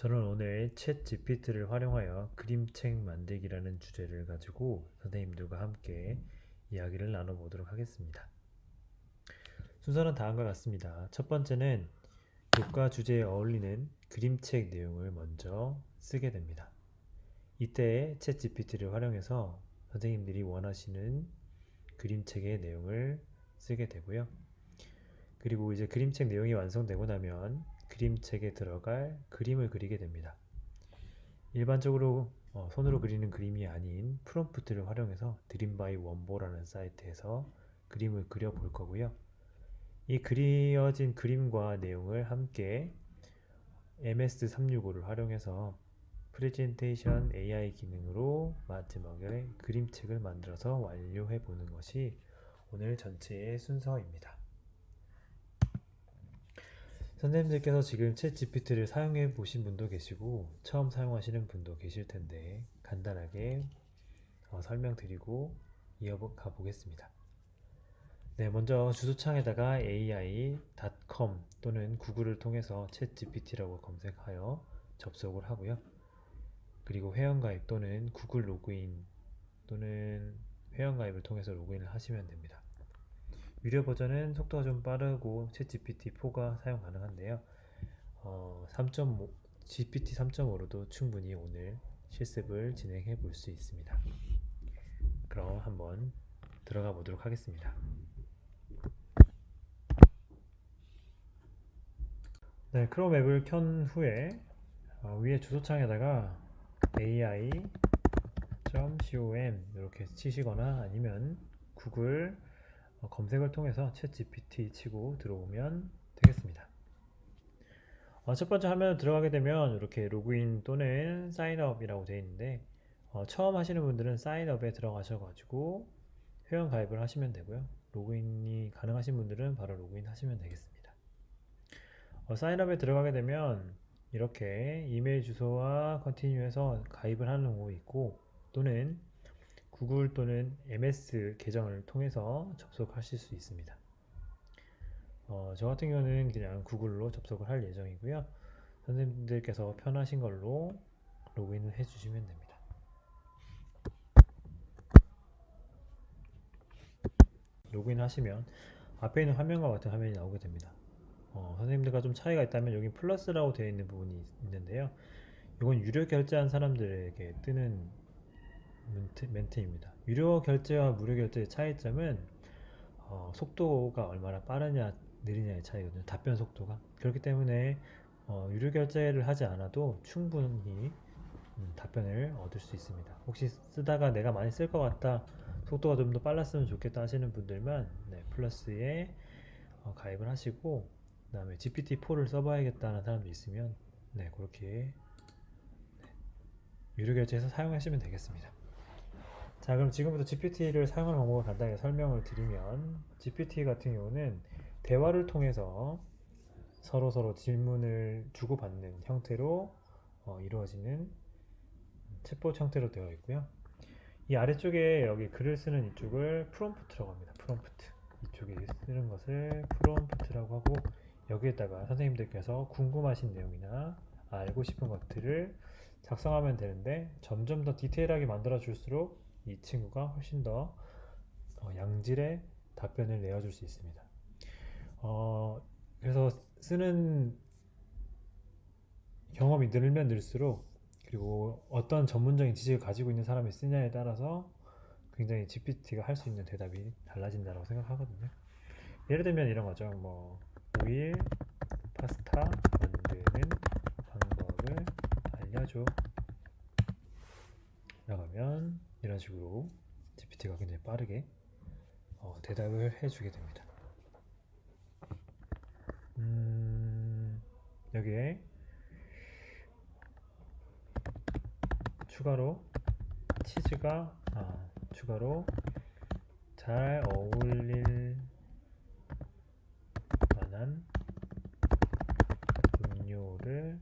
저는 오늘 챗 GPT를 활용하여 그림책 만들기라는 주제를 가지고 선생님들과 함께 이야기를 나눠보도록 하겠습니다. 순서는 다음과 같습니다. 첫 번째는 교과 주제에 어울리는 그림책 내용을 먼저 쓰게 됩니다. 이때 챗 GPT를 활용해서 선생님들이 원하시는 그림책의 내용을 쓰게 되고요. 그리고 이제 그림책 내용이 완성되고 나면 그림책에 들어갈 그림을 그리게 됩니다. 일반적으로 손으로 그리는 그림이 아닌 프롬프트를 활용해서 드림바이 원보라는 사이트에서 그림을 그려 볼 거고요. 이 그려진 그림과 내용을 함께 MS365를 활용해서 프레젠테이션 AI 기능으로 마지막에 그림책을 만들어서 완료해 보는 것이 오늘 전체의 순서입니다. 선생님들께서 지금 챗 GPT를 사용해 보신 분도 계시고 처음 사용하시는 분도 계실 텐데 간단하게 설명드리고 이어가 보겠습니다. 네, 먼저 주소창에다가 ai.com 또는 구글을 통해서 챗 GPT라고 검색하여 접속을 하고요. 그리고 회원가입 또는 구글 로그인 또는 회원가입을 통해서 로그인을 하시면 됩니다. 유료 버전은 속도가 좀 빠르고 챗 GPT-4가 사용 가능한데요. 3.5, GPT 3.5로도 충분히 오늘 실습을 진행해 볼 수 있습니다. 그럼 한번 들어가 보도록 하겠습니다. 네, 크롬 앱을 켠 후에 위에 주소창에다가 ai.com 이렇게 치시거나 아니면 구글 검색을 통해서 챗 GPT 치고 들어오면 되겠습니다. 첫 번째 화면에 들어가게 되면 이렇게 로그인 또는 사인업이라고 되어 있는데 처음 하시는 분들은 사인업에 들어가셔가지고 회원 가입을 하시면 되고요. 로그인이 가능하신 분들은 바로 로그인 하시면 되겠습니다. 사인업에 들어가게 되면 이렇게 이메일 주소와 컨티뉴해서 가입을 하는 방법이 있고 또는 구글 또는 MS 계정을 통해서 접속하실 수 있습니다. 저 같은 경우는 그냥 구글로 접속을 할 예정이고요. 선생님들께서 편하신 걸로 로그인을 해주시면 됩니다. 로그인 하시면 앞에 있는 화면과 같은 화면이 나오게 됩니다. 선생님들과 좀 차이가 있다면 여기 플러스라고 되어 있는 부분이 있는데요. 이건 유료 결제한 사람들에게 뜨는 멘트입니다. 유료 결제와 무료 결제의 차이점은 속도가 얼마나 빠르냐 느리냐의 차이거든요. 답변 속도가. 그렇기 때문에 유료 결제를 하지 않아도 충분히 답변을 얻을 수 있습니다. 혹시 쓰다가 내가 많이 쓸 것 같다, 속도가 좀 더 빨랐으면 좋겠다 하시는 분들만 플러스에 가입을 하시고 그 다음에 GPT-4를 써봐야겠다는 사람도 있으면 그렇게 유료 결제해서 사용하시면 되겠습니다. 자, 그럼 지금부터 GPT를 사용하는 방법을 간단하게 설명을 드리면 GPT 같은 경우는 대화를 통해서 서로 질문을 주고받는 형태로 이루어지는 챗봇 형태로 되어 있고요. 이 아래쪽에 여기 글을 쓰는 이쪽을 프롬프트라고 합니다. 프롬프트. 이쪽에 쓰는 것을 프롬프트라고 하고 여기에다가 선생님들께서 궁금하신 내용이나 알고 싶은 것들을 작성하면 되는데 점점 더 디테일하게 만들어 줄수록 이 친구가 훨씬 더 양질의 답변을 내어줄 수 있습니다. 그래서 쓰는 경험이 늘면 늘수록 그리고 어떤 전문적인 지식을 가지고 있는 사람이 쓰냐에 따라서 굉장히 GPT가 할 수 있는 대답이 달라진다고 생각하거든요. 예를 들면 이런 거죠. 오일 파스타 만드는 방법을 알려줘 라고 하면 이런 식으로 GPT가 굉장히 빠르게 대답을 해주게 됩니다. 여기에 추가로 추가로 잘 어울릴 만한 음료를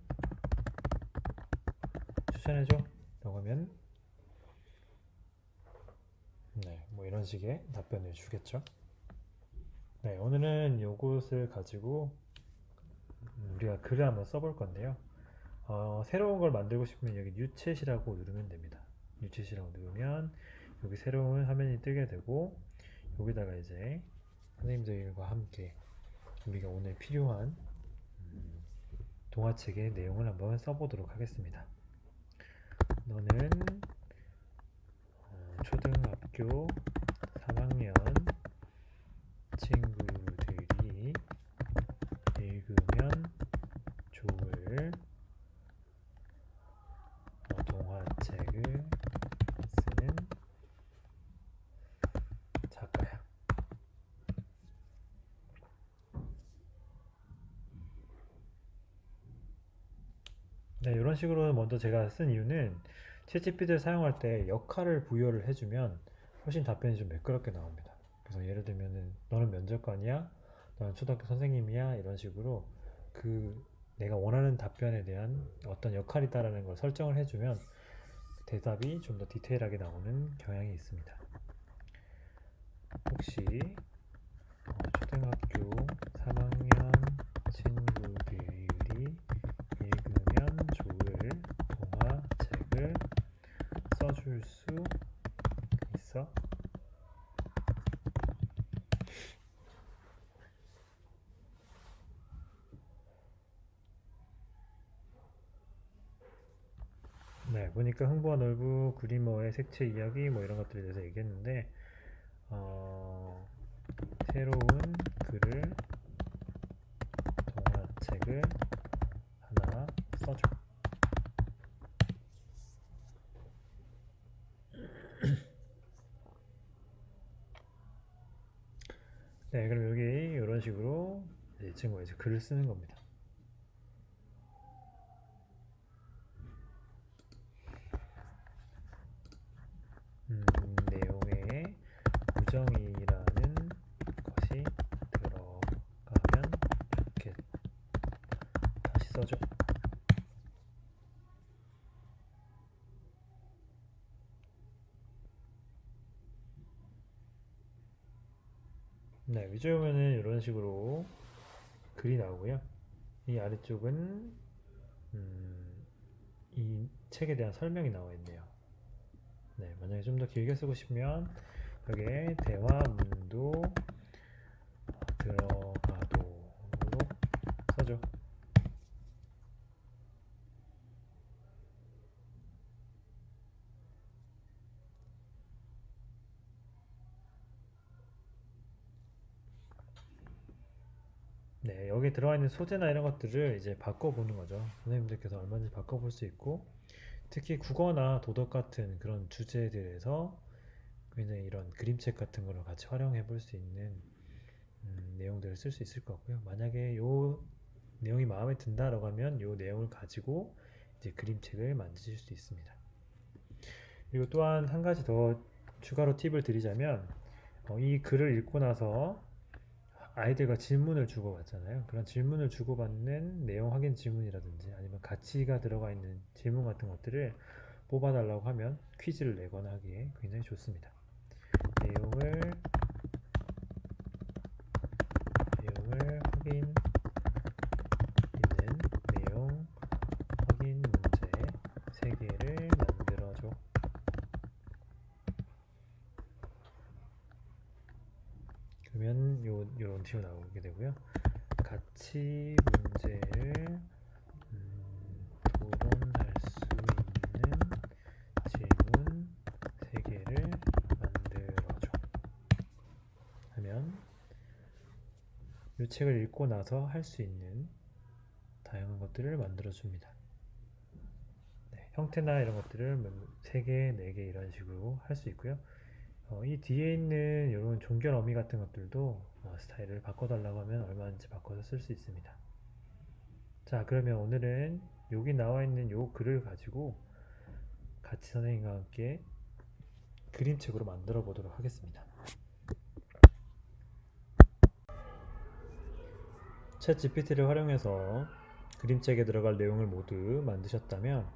추천해줘 라고 하면 이런 식의 답변을 주겠죠. 오늘은 요것을 가지고 우리가 글을 한번 써볼 건데요. 새로운 걸 만들고 싶으면 여기 뉴챗이라고 누르면 됩니다. 뉴챗이라고 누르면 여기 새로운 화면이 뜨게 되고, 여기다가 이제 선생님들과 함께 우리가 오늘 필요한 동화책의 내용을 한번 써보도록 하겠습니다. 너는 초등학교 3학년 친구들이 읽으면 좋을 동화책을 쓰는 작가야. 네, 이런 식으로 먼저 제가 쓴 이유는 챗GPT를 사용할 때 역할을 부여를 해주면 훨씬 답변이 좀 매끄럽게 나옵니다. 그래서 예를 들면은 너는 면접관이야, 너는 초등학교 선생님이야, 이런 식으로 내가 원하는 답변에 대한 어떤 역할이다라는 걸 설정을 해주면 대답이 좀 더 디테일하게 나오는 경향이 있습니다. 혹시 초등학교 3학년 친구들이 읽으면 좋을 동화책을 써줄 수 있어? 네, 보니까 흥부와 놀부, 그리머의 색채 이야기 뭐 이런 것들에 대해서 얘기했는데, 새로운 글을 동화책을 하나 써줘. 네, 그럼 여기 이런 식으로 이 친구가 이제 글을 쓰는 겁니다. 내용에 우정이라는 것이 들어가면 좋겠다. 다시 써줘. 네, 위조면은 이런 식으로 글이 나오고요. 이 아래쪽은 이 책에 대한 설명이 나와 있네요. 네, 만약에 좀 더 길게 쓰고 싶으면 여기에 대화문도 들어가도록 써줘. 네, 여기 들어가 있는 소재나 이런 것들을 이제 바꿔보는 거죠. 선생님들께서 얼마든지 바꿔볼 수 있고, 특히 국어나 도덕 같은 그런 주제들에서 굉장히 이런 그림책 같은 거를 같이 활용해 볼 수 있는 내용들을 쓸 수 있을 것 같고요. 만약에 요 내용이 마음에 든다라고 하면 요 내용을 가지고 이제 그림책을 만드실 수 있습니다. 그리고 또한 한 가지 더 추가로 팁을 드리자면, 이 글을 읽고 나서 아이들과 질문을 주고받잖아요. 그런 질문을 주고받는 내용 확인 질문이라든지 아니면 가치가 들어가 있는 질문 같은 것들을 뽑아달라고 하면 퀴즈를 내거나 하기에 굉장히 좋습니다. 내용을 확인 있는 내용 확인 문제 3개를 만들어줘. 그러면 요런 식으로 나오게 되고요. 가치 문제를 토론할 수 있는 질문 3개를 만들어줘 하면 이 책을 읽고 나서 할 수 있는 다양한 것들을 만들어 줍니다. 네, 형태나 이런 것들을 3개, 4개 이런 식으로 할 수 있고요. 이 뒤에 있는 이런 종결 어미 같은 것들도 스타일을 바꿔달라고 하면 얼마든지 바꿔서 쓸 수 있습니다. 자, 그러면 오늘은 여기 나와 있는 요 글을 가지고 같이 선생님과 함께 그림책으로 만들어 보도록 하겠습니다. 챗 GPT를 활용해서 그림책에 들어갈 내용을 모두 만드셨다면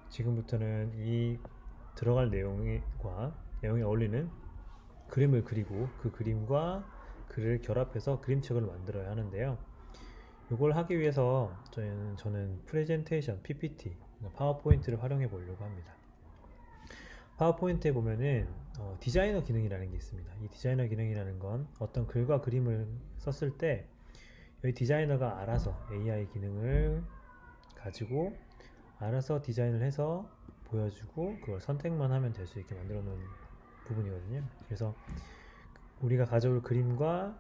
지금부터는 이 들어갈 내용과 내용에 어울리는 그림을 그리고 그 그림과 글을 결합해서 그림책을 만들어야 하는데요. 이걸 하기 위해서 저는 프레젠테이션, PPT, 파워포인트를 활용해 보려고 합니다. 파워포인트에 보면은 디자이너 기능이라는 게 있습니다. 이 디자이너 기능이라는 건 어떤 글과 그림을 썼을 때 여기 디자이너가 알아서 AI 기능을 가지고 알아서 디자인을 해서 보여주고 그걸 선택만 하면 될 수 있게 만들어 놓은 부분이거든요. 그래서 우리가 가져올 그림과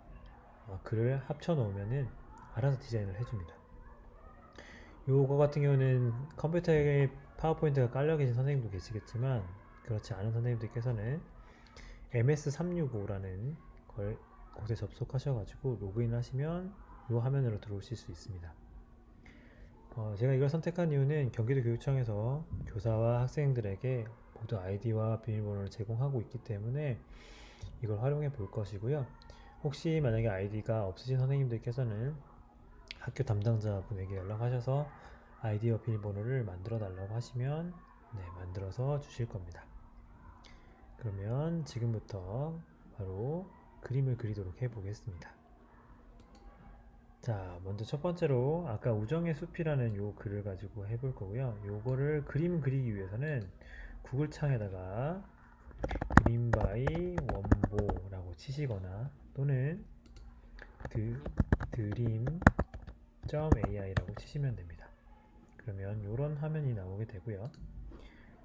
글을 합쳐 놓으면은 알아서 디자인을 해줍니다. 요거 같은 경우는 컴퓨터에 파워포인트가 깔려 계신 선생님도 계시겠지만 그렇지 않은 선생님들께서는 MS365라는 곳에 접속하셔가지고 로그인 하시면 이 화면으로 들어오실 수 있습니다. 제가 이걸 선택한 이유는 경기도 교육청에서 교사와 학생들에게 모두 아이디와 비밀번호를 제공하고 있기 때문에 이걸 활용해 볼 것이고요. 혹시 만약에 아이디가 없으신 선생님들께서는 학교 담당자분에게 연락하셔서 아이디와 비밀번호를 만들어 달라고 하시면 만들어서 주실 겁니다. 그러면 지금부터 바로 그림을 그리도록 해보겠습니다. 자, 먼저 첫 번째로 아까 우정의 숲이라는 요 글을 가지고 해볼 거고요. 요거를 그림 그리기 위해서는 구글 창에다가 그림 바이 원보라고 치시거나 또는 드림.ai라고 치시면 됩니다. 그러면 요런 화면이 나오게 되고요.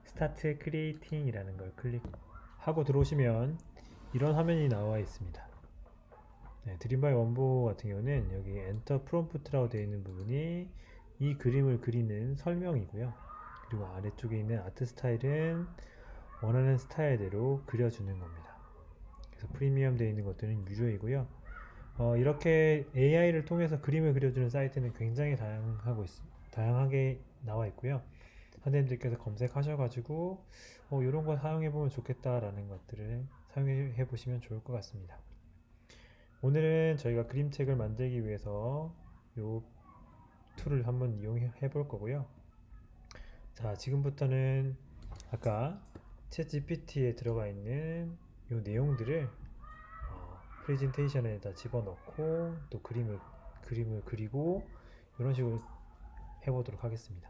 스타트 크리에이팅 이라는 걸 클릭하고 들어오시면 이런 화면이 나와 있습니다. 드림바이 원보 같은 경우는 여기 엔터 프롬프트라고 되어 있는 부분이 이 그림을 그리는 설명이고요. 그리고 아래쪽에 있는 아트 스타일은 원하는 스타일대로 그려주는 겁니다. 그래서 프리미엄 되어 있는 것들은 유료이고요. 이렇게 AI를 통해서 그림을 그려주는 사이트는 굉장히 다양하게 나와 있고요. 선생님들께서 검색하셔가지고 이런 거 사용해보면 좋겠다라는 것들을 사용해 보시면 좋을 것 같습니다. 오늘은 저희가 그림책을 만들기 위해서 이 툴을 한번 이용해 볼 거고요. 자, 지금부터는 아까 챗 GPT에 들어가 있는 이 내용들을 프레젠테이션에다 집어넣고 또 그림을 그리고 이런 식으로 해보도록 하겠습니다.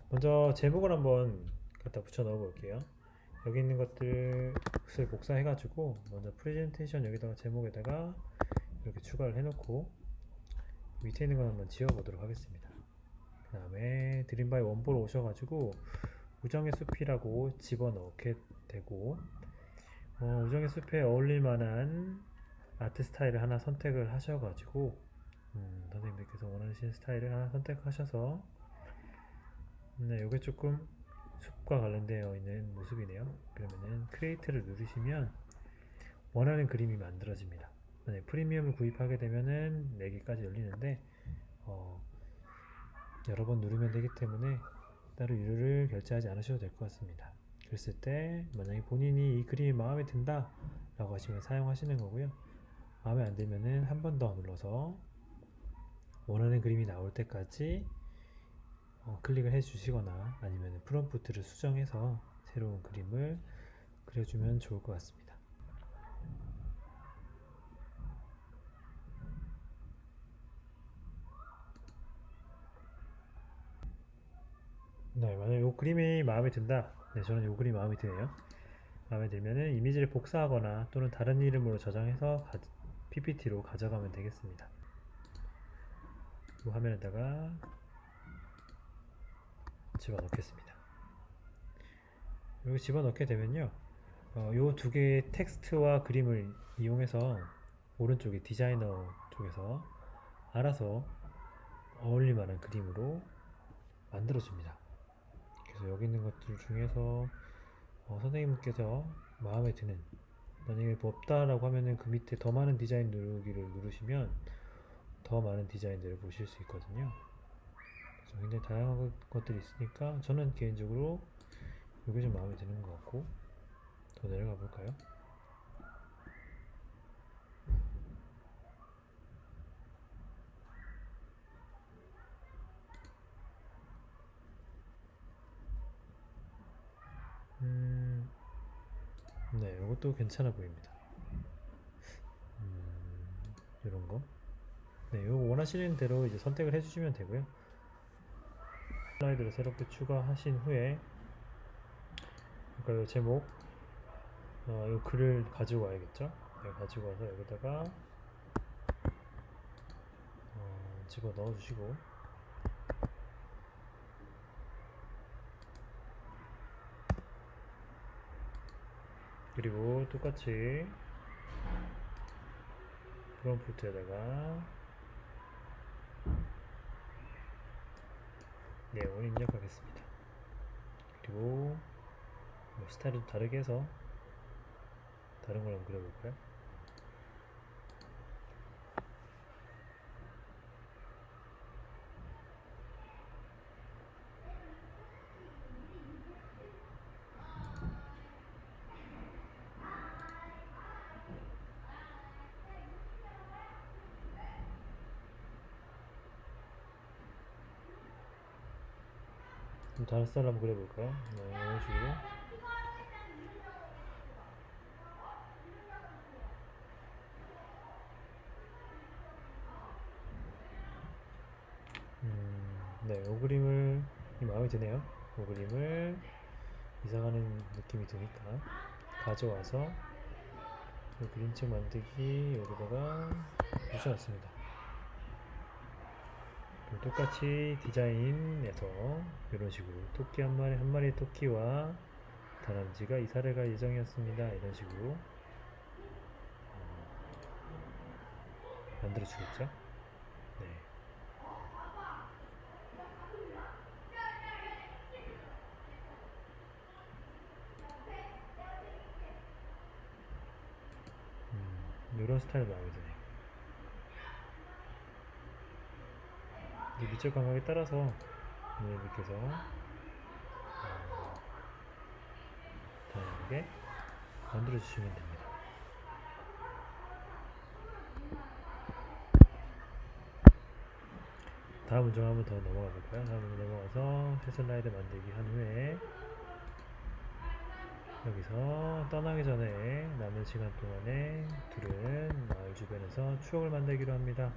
먼저 제목을 한번 갖다 붙여 넣어 볼게요. 여기 있는 것들을 복사해 가지고 먼저 프레젠테이션 여기다가 제목에다가 이렇게 추가를 해놓고 밑에 있는 거 한번 지워 보도록 하겠습니다. 그 다음에 드림바이 원보로 오셔가지고 우정의 숲이라고 집어넣게 되고 우정의 숲에 어울릴 만한 아트 스타일을 하나 선택을 하셔가지고 선생님들께서 원하시는 스타일을 하나 선택하셔서 이게 조금 숲과 관련되어 있는 모습이네요. 그러면은 크리에이트를 누르시면 원하는 그림이 만들어집니다. 프리미엄을 구입하게 되면은 4개까지 열리는데 여러 번 누르면 되기 때문에 따로 유료를 결제하지 않으셔도 될 것 같습니다. 그랬을 때 만약에 본인이 이 그림이 마음에 든다 라고 하시면 사용하시는 거고요. 마음에 안 들면은 한 번 더 눌러서 원하는 그림이 나올 때까지 클릭을 해 주시거나 아니면 프롬프트를 수정해서 새로운 그림을 그려주면 좋을 것 같습니다. 만약에 이 그림이 마음에 든다. 저는 이 그림이 마음에 드네요. 마음에 들면은 이미지를 복사하거나 또는 다른 이름으로 저장해서 PPT로 가져가면 되겠습니다. 이 화면에다가 집어넣겠습니다. 여기 집어넣게 되면요, 이 두 개의 텍스트와 그림을 이용해서 오른쪽에 디자이너 쪽에서 알아서 어울릴 만한 그림으로 만들어줍니다. 그래서 여기 있는 것들 중에서 선생님께서 마음에 드는, 만약에 없다라고 하면은 그 밑에 더 많은 디자인 누르기를 누르시면 더 많은 디자인들을 보실 수 있거든요. 그래서 굉장히 다양한 것들이 있으니까 저는 개인적으로 이게 좀 마음에 드는 것 같고, 더 내려가 볼까요? 이것도 괜찮아 보입니다. 이런 거. 네, 요거 원하시는 대로 이제 선택을 해주시면 되고요. 슬라이드를 새롭게 추가하신 후에 그러니까 요 제목 요 글을 가지고 와야겠죠. 네, 가지고 와서 여기다가 집어 넣어주시고 그리고 똑같이 프롬프트에다가 내용을 입력하겠습니다. 그리고 뭐 스타일을 좀 다르게 해서 다른 걸 한번 그려볼까요? 좀 다른 스타일 한번 그려볼까요? 네, 이런 식으로. 네, 이 그림을 마음에 드네요. 이 그림을 이사가는 느낌이 드니까 가져와서 이 그림책 만들기 여기다가 붙여놨습니다. 똑같이 디자인에서 이런 식으로 토끼 한 마리의 토끼와 다람쥐가 이사를 갈 예정이었습니다. 이런 식으로 만들어 주겠죠. 네. 이런 스타일 마음에 드네요. 이제 미적 감각에 따라서 여러분께서 다양하게 만들어 주시면 됩니다. 다음 문장 한번 더 넘어가 볼까요? 다음 문장 넘어가서 새 슬라이드 만들기 한 후에 여기서 떠나기 전에 남은 시간 동안에 둘은 마을 주변에서 추억을 만들기로 합니다.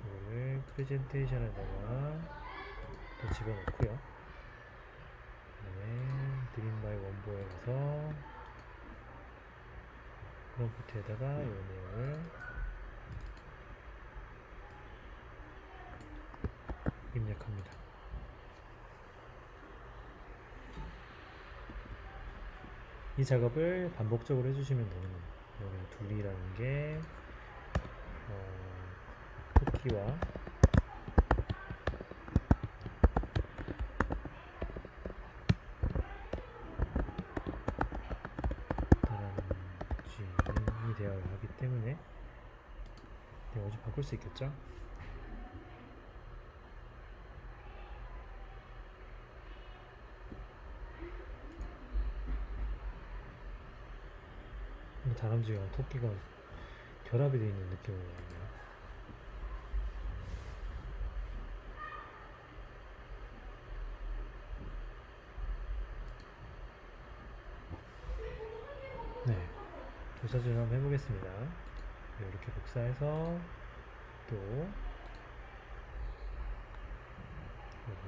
이거를 프레젠테이션에다가 또 집어넣고요. 그다음에 드림 바이 원보에 가서 프롬프트에다가 이 내용을 입력합니다. 이 작업을 반복적으로 해주시면 되는 겁니다. 여기 둘이라는 게 토끼와 다람쥐이 대화를 하기 때문에 내가 좀 바꿀 수 있겠죠? 다람쥐와 토끼가 결합이 되어 있는 느낌을 받네요. 네, 조사를 한번 해보겠습니다. 이렇게 복사해서 또 이거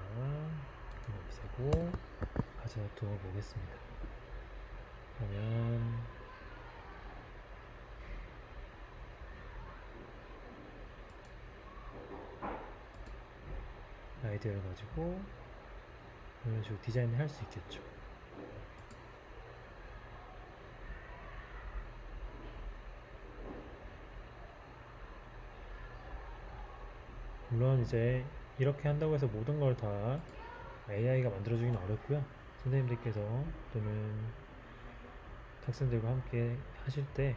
없애고 가져다 두어 보겠습니다. 그러면 아이디어를 가지고 이런 식으로 디자인을 할 수 있겠죠. 물론 이제 이렇게 한다고 해서 모든 걸 다 AI가 만들어주기는 어렵고요. 선생님들께서 또는 학생들과 함께 하실 때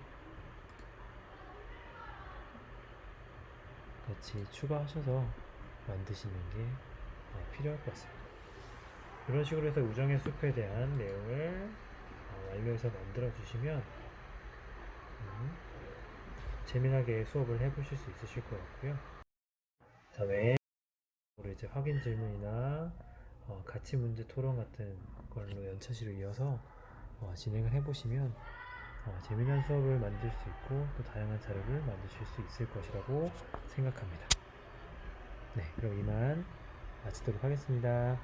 같이 추가하셔서 만드시는 게 필요할 것 같습니다. 이런 식으로 해서 우정의 숲에 대한 내용을 완료해서 만들어 주시면 재미나게 수업을 해보실 수 있으실 것 같고요. 다음에 이제 확인 질문이나 가치 문제 토론 같은 걸로 연차시로 이어서 진행을 해보시면 재미난 수업을 만들 수 있고 또 다양한 자료를 만드실 수 있을 것이라고 생각합니다. 네, 그럼 이만 마치도록 하겠습니다.